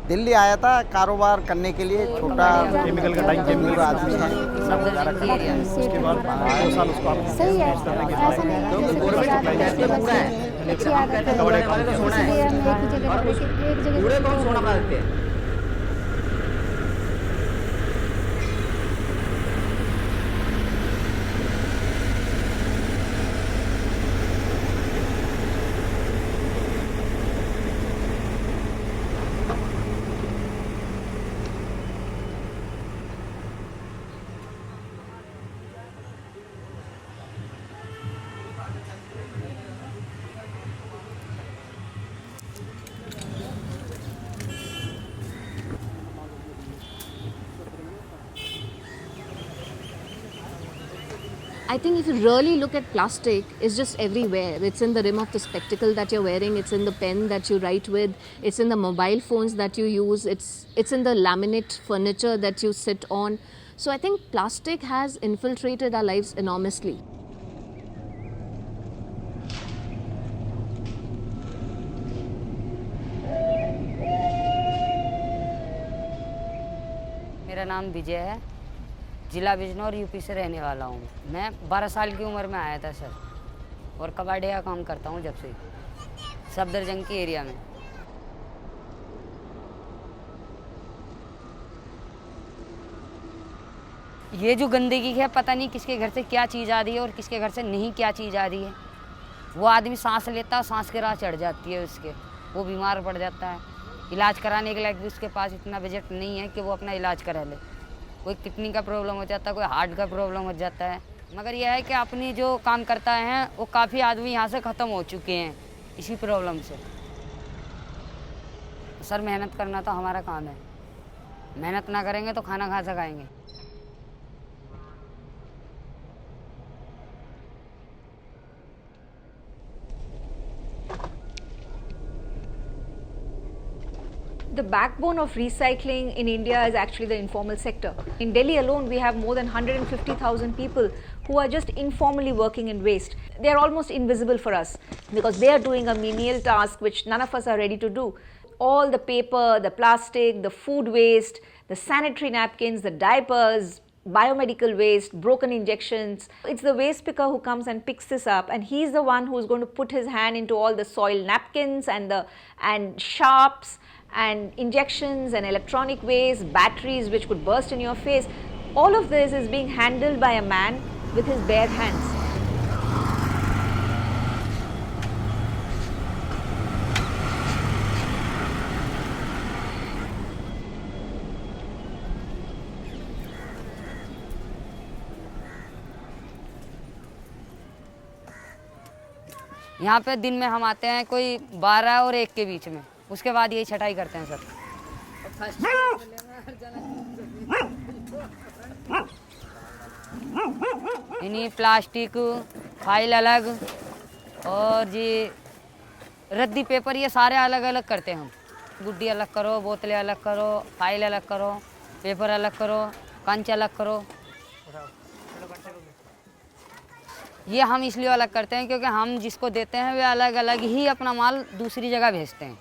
दिल्ली आया था कारोबार करने के लिए, छोटा केमिकल का टाइम केमिकल आदमी है। उसके बाद 2 साल उसको आप सही है, ऐसा नहीं है जैसे अच्छी आदत है, इसलिए हम एक ही जगह पर एक जगह I think if you really look at plastic, it's just everywhere. It's in the rim of the spectacle that you're wearing, it's in the pen that you write with, it's in the mobile phones that you use, it's in the laminate furniture that you sit on. So I think plastic has infiltrated our lives enormously. मेरा नाम विजय है, जिला Bijnor UP से रहने वाला हूँ। मैं 12 साल की उम्र में आया था सर, और कबाड़े का काम करता हूँ जब से, सफदरजंग के एरिया में। ये जो गंदगी है, पता नहीं किसके घर से क्या चीज़ आ रही है और किसके घर से नहीं क्या चीज़ आ रही है। वो आदमी सांस लेता है, सांस की राह चढ़ जाती है उसके, वो बीमार पड़ जाता है। इलाज कराने के लायक भी उसके पास इतना बजट नहीं है कि वो अपना इलाज करा ले। कोई किडनी का प्रॉब्लम हो जाता है, कोई हार्ट का प्रॉब्लम हो जाता है। मगर यह है कि अपनी जो काम करता है वो काफ़ी आदमी यहाँ से ख़त्म हो चुके हैं इसी प्रॉब्लम से। सर मेहनत करना तो हमारा काम है, मेहनत ना करेंगे तो खाना कहाँ से खाएंगे। The backbone of recycling in India is actually the informal sector. In Delhi alone, we have more than 150,000 people who are just informally working in waste. They are almost invisible for us because they are doing a menial task which none of us are ready to do. All the paper, the plastic, the food waste, the sanitary napkins, the diapers, biomedical waste, broken injections. It's the waste picker who comes and picks this up, and he's the one who's going to put his hand into all the soil napkins and sharps and injections and electronic waste, batteries which could burst in your face. All of this is being handled by a man with his bare hands. यहाँ पे दिन में हम आते हैं कोई 12 और 1 के बीच में, उसके बाद यही छटाई करते हैं सर। इन्हीं प्लास्टिक, फाइल अलग और जी रद्दी पेपर, ये सारे अलग अलग करते हैं हम। गुड्डी अलग करो, बोतलें अलग करो, फाइल अलग करो, पेपर अलग करो, कंच अलग करो। ये हम इसलिए अलग करते हैं क्योंकि हम जिसको देते हैं वे अलग अलग ही अपना माल दूसरी जगह भेजते हैं।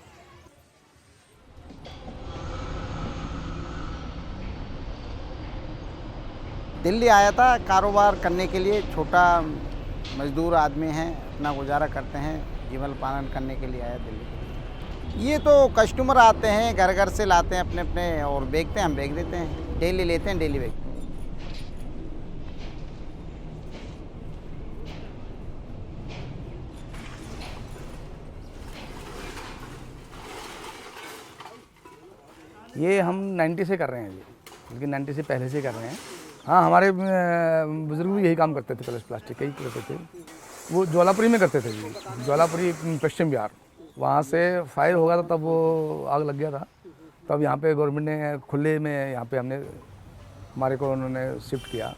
दिल्ली आया था कारोबार करने के लिए, छोटा मजदूर आदमी है, अपना गुजारा करते हैं, जीवन पालन करने के लिए आया दिल्ली। ये तो कस्टमर आते हैं, घर घर से लाते हैं अपने अपने और बेचते हैं, हम बेच देते हैं, डेली लेते हैं, डेली बेचते हैं। ये हम 90 से कर रहे हैं जी, लेकिन 90 से पहले से कर रहे हैं। हाँ, हमारे बुजुर्ग भी यही काम करते थे, प्लास्टिक का ही करते थे। वो ज्वालापुरी में करते थे जी, ज्वालापुरी पश्चिम बिहार। वहाँ से फायर हो गया था, तब वो आग लग गया था। तब यहाँ पे गवर्नमेंट ने खुले में यहाँ पे हमारे को उन्होंने शिफ्ट किया।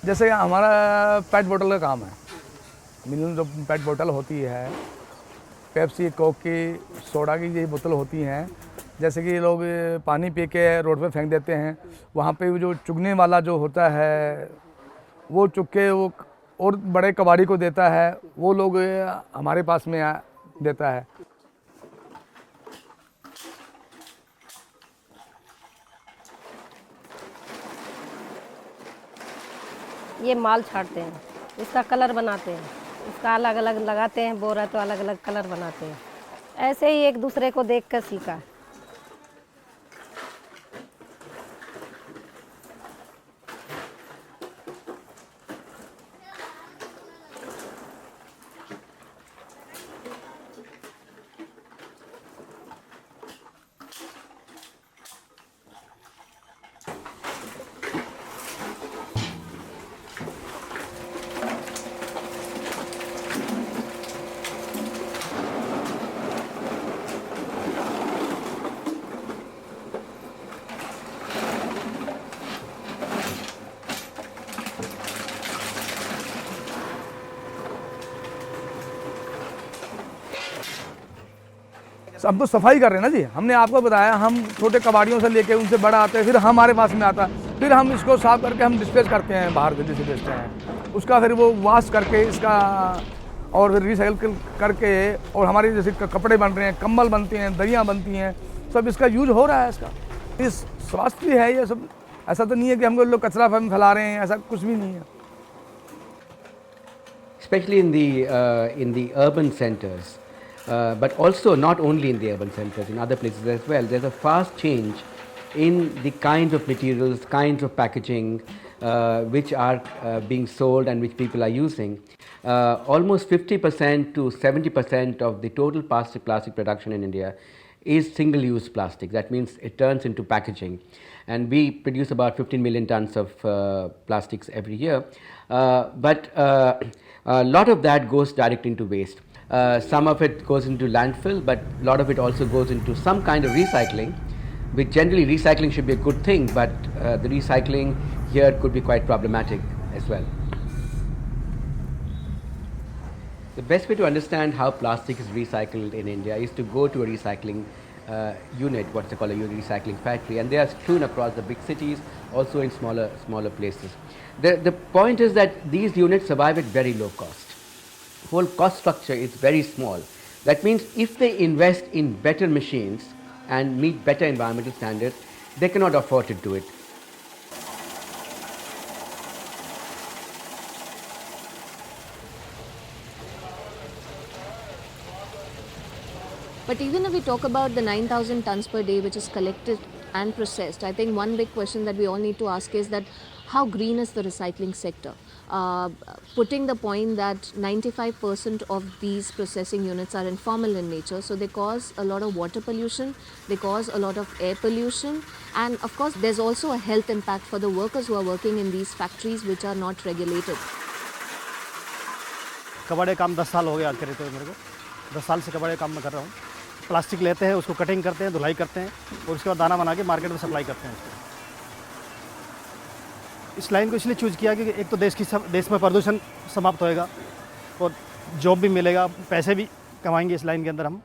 जैसे हमारा पेट बोतल का काम है, मिनिमम जो पेट बोतल होती है, पेप्सी, कोक की, सोडा की यही बोतल होती हैं। जैसे कि लोग पानी पी के रोड पे फेंक देते हैं, वहाँ पे जो चुगने वाला जो होता है वो चुग के वो और बड़े कबाड़ी को देता है, वो लोग हमारे पास में देता है। ये माल छाड़ते हैं, इसका कलर बनाते हैं, इसका अलग अलग लगाते हैं बोरा, तो अलग अलग कलर बनाते हैं। ऐसे ही एक दूसरे को देख कर सीखा। हम तो सफाई कर रहे हैं ना जी। हमने आपको बताया, हम छोटे कबाड़ियों से लेके उनसे बड़ा आते हैं, फिर हमारे पास में आता है, फिर हम इसको साफ करके हम डिस्पेच करते हैं, बाहर दिल्ली से बेचते हैं। उसका फिर वो वॉश करके इसका और फिर रिसाइकिल करके, और हमारे जैसे कपड़े बन रहे हैं, कंबल बनते हैं, दरियाँ बनती हैं, सब इसका यूज हो रहा है। इसका इस स्वास्थ्य भी है ये सब। ऐसा तो नहीं है कि हम लोग कचरा फैला रहे हैं, ऐसा कुछ भी नहीं है। Especially in the urban centers, but also not only in the urban centers, in other places as well. There's a fast change in the kinds of materials, kinds of packaging which are being sold and which people are using. Almost 50% to 70% of the total plastic production in India is single-use plastic. That means it turns into packaging, and we produce about 15 million tons of plastics every year. But a lot of that goes directly into waste. Some of it goes into landfill, but a lot of it also goes into some kind of recycling, which generally recycling should be a good thing, but the recycling here could be quite problematic as well. The best way to understand how plastic is recycled in India is to go to a recycling unit, what's called a recycling factory, and they are strewn across the big cities, also in smaller places. The point is that these units survive at very low cost. Whole cost structure is very small. That means if they invest in better machines and meet better environmental standards, they cannot afford to do it. But even if we talk about the 9,000 tons per day which is collected and processed, I think one big question that we all need to ask is that how green is the recycling sector? Putting the point that 95% of these processing units are informal in nature, so they cause a lot of water pollution, they cause a lot of air pollution, and of course there's also a health impact for the workers who are working in these factories which are not regulated. कबाड़े काम 10 साल हो गया आज करते हुए मेरे को। 10 साल से कबाड़े काम में कर रहा हूँ। प्लास्टिक लेते हैं, उसको कटिंग करते हैं, धुलाई करते हैं, और उसके बाद दाना बना के मार्केट में सप्लाई करते हैं उसको। इस लाइन को इसलिए चूज़ किया कि एक तो देश में प्रदूषण समाप्त होएगा और जॉब भी मिलेगा, पैसे भी कमाएंगे इस लाइन के अंदर हम।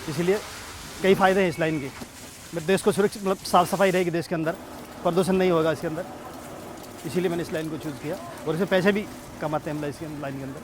इसीलिए कई फ़ायदे हैं इस लाइन के। देश को सुरक्षित, मतलब साफ़ सफाई रहेगी देश के अंदर, प्रदूषण नहीं होगा इसके अंदर। इसीलिए मैंने इस लाइन को चूज़ किया, और इसमें पैसे भी कमाते हैं हम इस लाइन के अंदर।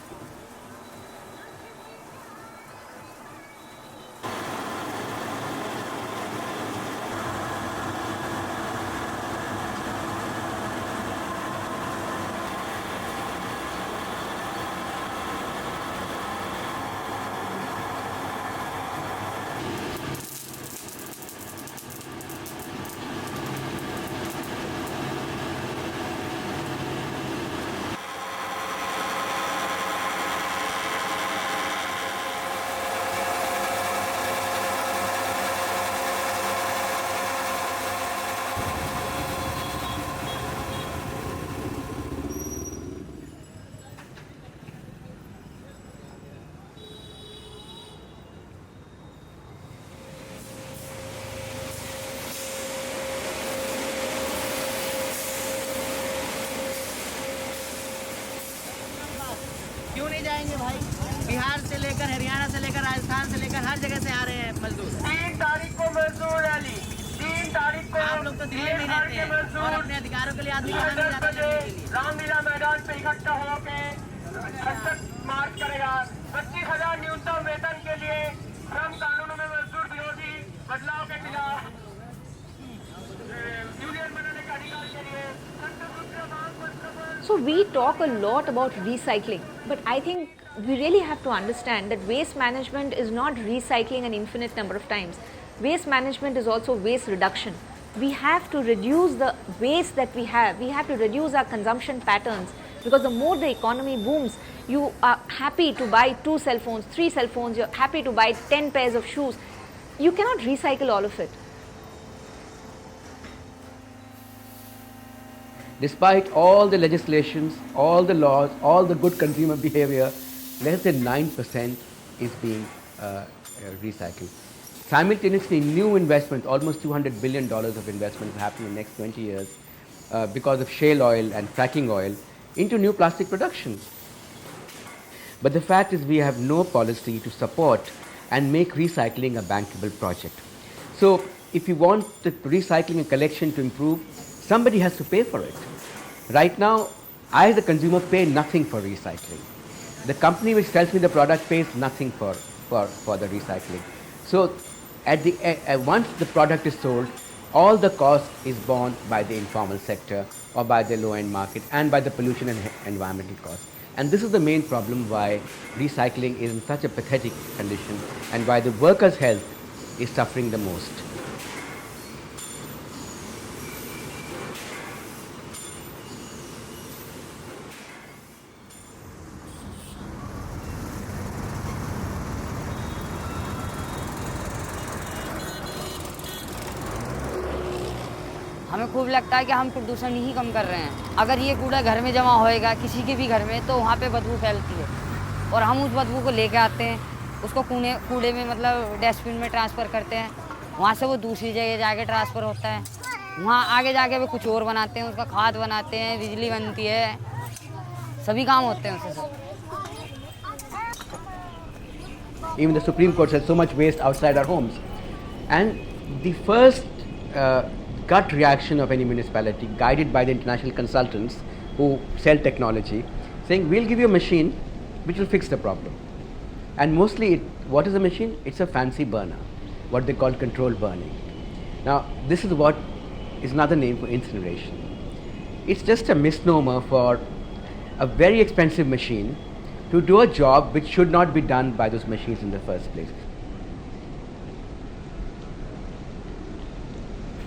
राजस्थान से लेकर हर जगह से आ रहे हैं मजदूर। 3 तारीख को मजदूर रैली, 3 तारीख को आप लोग तो दिल्ली में रहते हैं और अपने अधिकारों के लिए आदमी कहाँ नहीं जाते हैं दिल्ली के लिए। रामलीला मैदान पे इकट्ठा होकर मार्च करेगा। 25,000 न्यूनतम वेतन के लिए, श्रम कानूनों में मजदूर विरोधी बदलाव के खिलाफ, यूनियन बनाने का अधिकार के लिए। So we talk a lot about recycling, but I think we really have to understand that waste management is not recycling an infinite number of times. Waste management is also waste reduction. We have to reduce the waste that we have. We have to reduce our consumption patterns, because the more the economy booms, you are happy to buy 2 cell phones, 3 cell phones, you're happy to buy 10 pairs of shoes. You cannot recycle all of it. Despite all the legislations, all the laws, all the good consumer behavior, less than 9% is being recycled. Simultaneously, new investments, almost $200 billion of investments happening in the next 20 years because of shale oil and fracking oil into new plastic production. But the fact is we have no policy to support and make recycling a bankable project. So if you want the recycling and collection to improve, somebody has to pay for it. Right now, I as a consumer pay nothing for recycling. The company which sells me the product pays nothing for the recycling. So once the product is sold, all the cost is borne by the informal sector or by the low-end market and by the pollution and environmental cost. And this is the main problem why recycling is in such a pathetic condition and why the workers' health is suffering the most. हमें खूब लगता है कि हम प्रदूषण ही कम कर रहे हैं। अगर ये कूड़ा घर में जमा होएगा किसी के भी घर में, तो वहाँ पे बदबू फैलती है और हम उस बदबू को लेके आते हैं, उसको कूड़े में मतलब डस्टबिन में ट्रांसफ़र करते हैं। वहाँ से वो दूसरी जगह जाके ट्रांसफ़र होता है, वहाँ आगे जाके वो कुछ और बनाते हैं, उसका खाद बनाते हैं, बिजली बनती है, सभी काम होते हैं उससे। Even the Supreme Court says so much waste outside our homes. And the first gut reaction of any municipality, guided by the international consultants who sell technology, saying we'll give you a machine which will fix the problem. And mostly, what is a machine? It's a fancy burner, what they call controlled burning. Now, this is what is another name for incineration. It's just a misnomer for a very expensive machine to do a job which should not be done by those machines in the first place.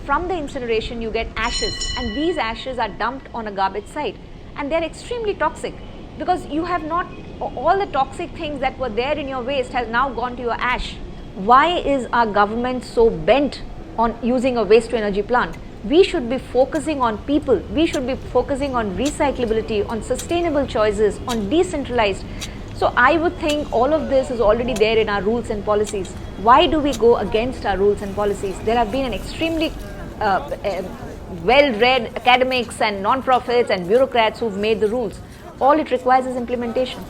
From the incineration you get ashes, and these ashes are dumped on a garbage site, and they're extremely toxic because you have not, all the toxic things that were there in your waste has now gone to your ash. Why is our government so bent on using a waste to energy plant? We should be focusing on people, we should be focusing on recyclability, on sustainable choices, on decentralized. So I would think all of this is already there in our rules and policies. Why do we go against our rules and policies? There have been an extremely well-read academics and non-profits and bureaucrats who've made the rules. All it requires is implementation.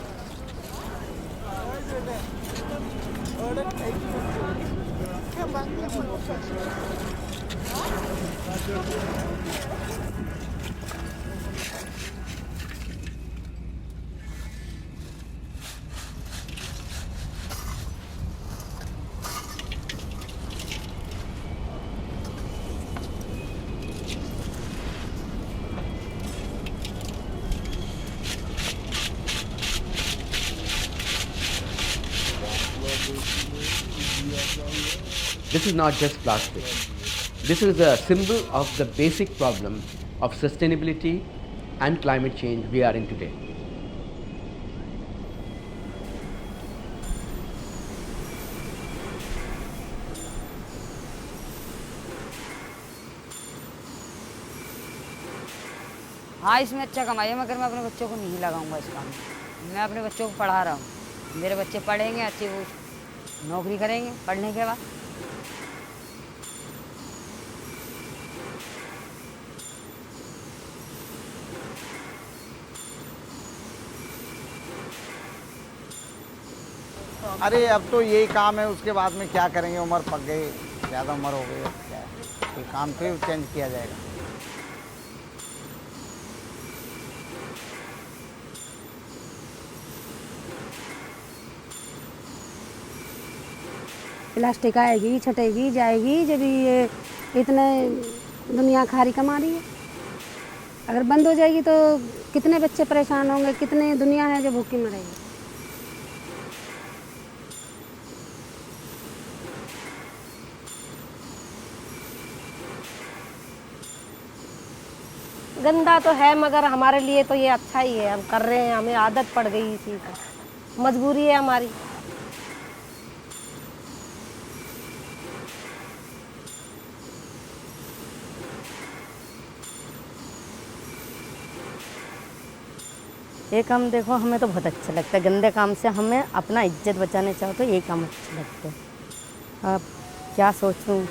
This is not just plastic. This is a symbol of the basic problem of sustainability and climate change we are in today. हाँ, इसमें अच्छा कमाई है, मगर मैं अपने बच्चों को नहीं लगाऊंगा इस काम में। मैं अपने बच्चों को पढ़ा रहा हूँ, मेरे बच्चे पढ़ेंगे, अच्छी वो नौकरी करेंगे पढ़ने के बाद। अरे अब तो यही काम है, उसके बाद में क्या करेंगे, उम्र पक गई, ज़्यादा उम्र हो गई, अब क्या है, कोई काम फिर चेंज किया जाएगा। प्लास्टिक आएगी, छटेगी, जाएगी, जब ये इतने दुनिया खारी कमा रही है। अगर बंद हो जाएगी तो कितने बच्चे परेशान होंगे, कितने दुनिया है जो भूखी मरेगी। गंदा तो है मगर हमारे लिए तो ये अच्छा ही है, हम कर रहे हैं, हमें आदत पड़ गई इसी की, मजबूरी है हमारी। ये काम देखो हमें तो बहुत अच्छा लगता है, गंदे काम से हमें अपना इज्जत बचाने चाहो तो ये काम अच्छे लगते हैं। अब क्या सोचूं,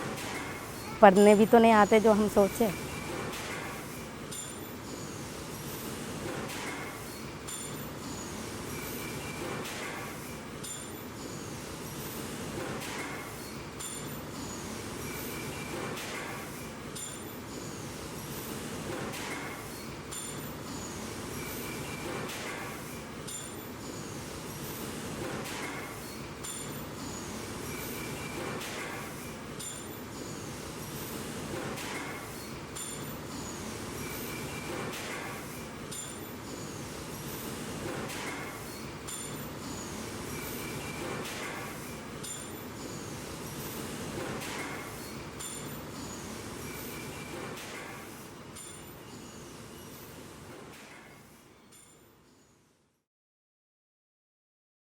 पढ़ने भी तो नहीं आते जो हम सोचे।